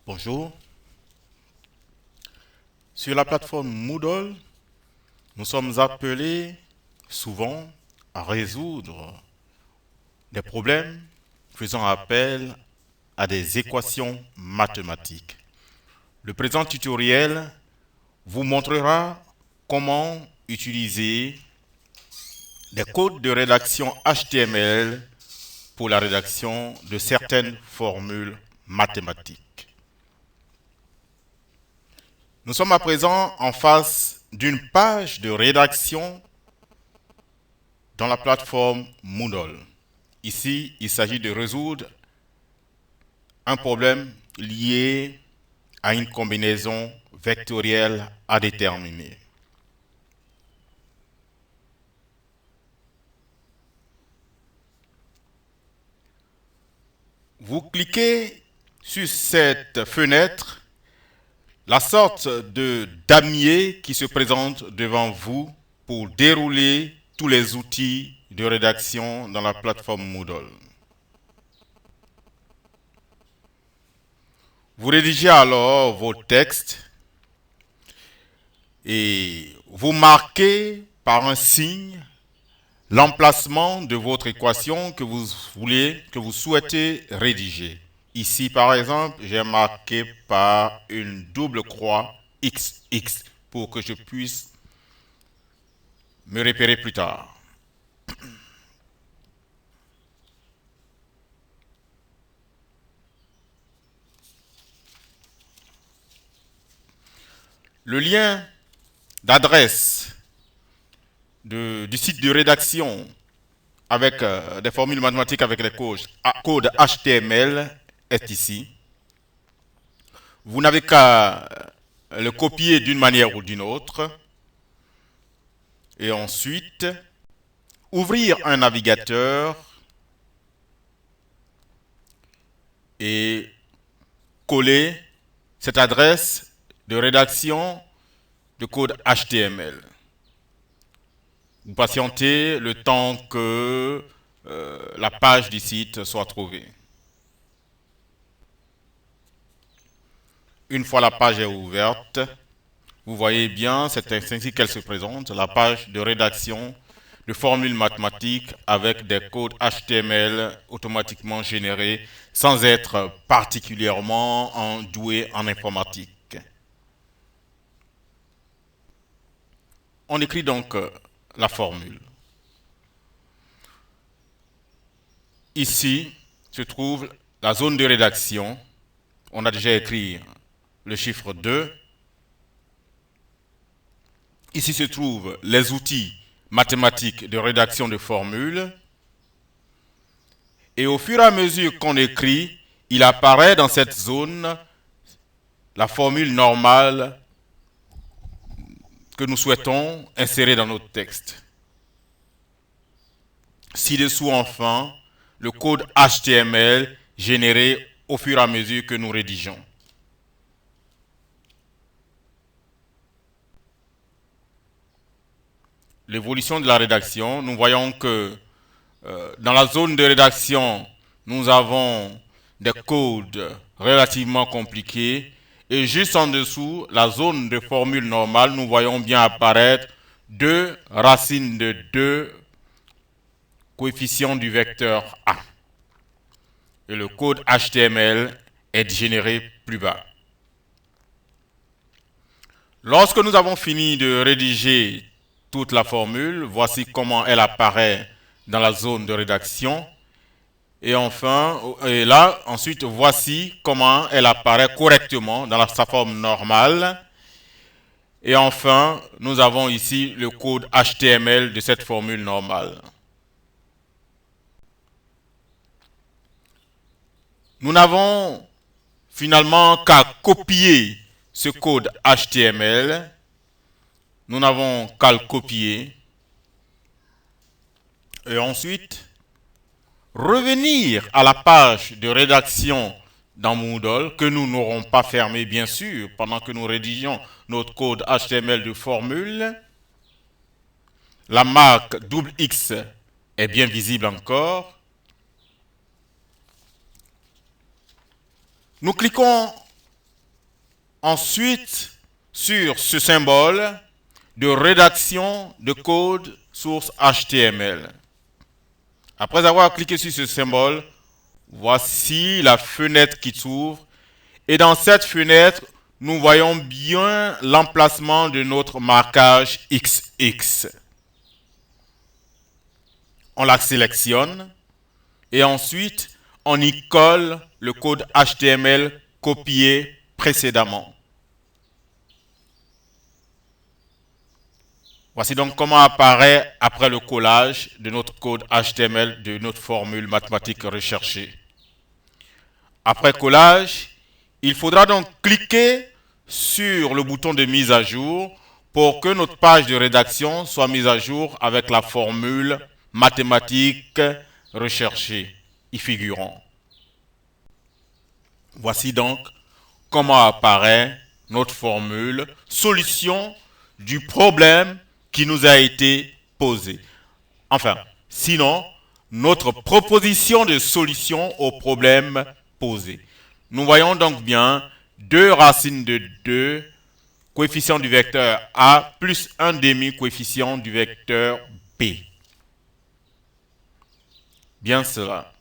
Bonjour. Sur la plateforme Moodle, nous sommes appelés souvent à résoudre des problèmes faisant appel à des équations mathématiques. Le présent tutoriel vous montrera comment utiliser des codes de rédaction HTML pour la rédaction de certaines formules mathématiques. Nous sommes à présent en face d'une page de rédaction dans la plateforme Moodle. Ici, il s'agit de résoudre un problème lié à une combinaison vectorielle à déterminer. Vous cliquez sur cette fenêtre, la sorte de damier qui se présente devant vous pour dérouler tous les outils de rédaction dans la plateforme Moodle. Vous rédigez alors vos textes et vous marquez par un signe l'emplacement de votre équation que vous souhaitez rédiger. Ici, par exemple, j'ai marqué par une double croix XX pour que je puisse me repérer plus tard. Le lien d'adresse du site de rédaction avec des formules mathématiques avec les codes HTML est ici. Vous n'avez qu'à le copier d'une manière ou d'une autre et ensuite ouvrir un navigateur et coller cette adresse de rédaction de code HTML. Vous patientez le temps que la page du site soit trouvée. Une fois la page est ouverte, vous voyez bien, c'est ainsi qu'elle se présente, la page de rédaction de formules mathématiques avec des codes HTML automatiquement générés sans être particulièrement doué en informatique. On écrit donc la formule. Ici se trouve la zone de rédaction. On a déjà écrit le chiffre 2. Ici se trouvent les outils mathématiques de rédaction de formules. Et au fur et à mesure qu'on écrit, il apparaît dans cette zone la formule normale que nous souhaitons insérer dans notre texte. Ci-dessous, enfin, le code HTML généré au fur et à mesure que nous rédigeons. L'évolution de la rédaction, nous voyons que dans la zone de rédaction, nous avons des codes relativement compliqués et juste en dessous, la zone de formule normale, nous voyons bien apparaître 2 racines de 2 coefficients du vecteur A. Et le code HTML est généré plus bas. Lorsque nous avons fini de rédiger toute la formule, voici comment elle apparaît dans la zone de rédaction. Et enfin, et là, ensuite, voici comment elle apparaît correctement dans sa forme normale. Et enfin, nous avons ici le code HTML de cette formule normale. Nous n'avons finalement qu'à copier ce code HTML. Nous n'avons qu'à le copier. Et ensuite, revenir à la page de rédaction dans Moodle, que nous n'aurons pas fermé bien sûr, pendant que nous rédigeons notre code HTML de formule. La marque double X est bien visible encore. Nous cliquons ensuite sur ce symbole de rédaction de code source HTML. Après avoir cliqué sur ce symbole, voici la fenêtre qui s'ouvre. Et dans cette fenêtre, nous voyons bien l'emplacement de notre marquage XX. On la sélectionne et ensuite, on y colle le code HTML copié précédemment. Voici donc comment apparaît après le collage de notre code HTML de notre formule mathématique recherchée. Après collage, il faudra donc cliquer sur le bouton de mise à jour pour que notre page de rédaction soit mise à jour avec la formule mathématique recherchée y figurant. Voici donc comment apparaît notre formule solution du problème qui nous a été posé. Enfin, sinon, notre proposition de solution au problème posé. Nous voyons donc bien 2 racines de 2, coefficient du vecteur A, plus un demi-coefficient du vecteur B. Bien cela.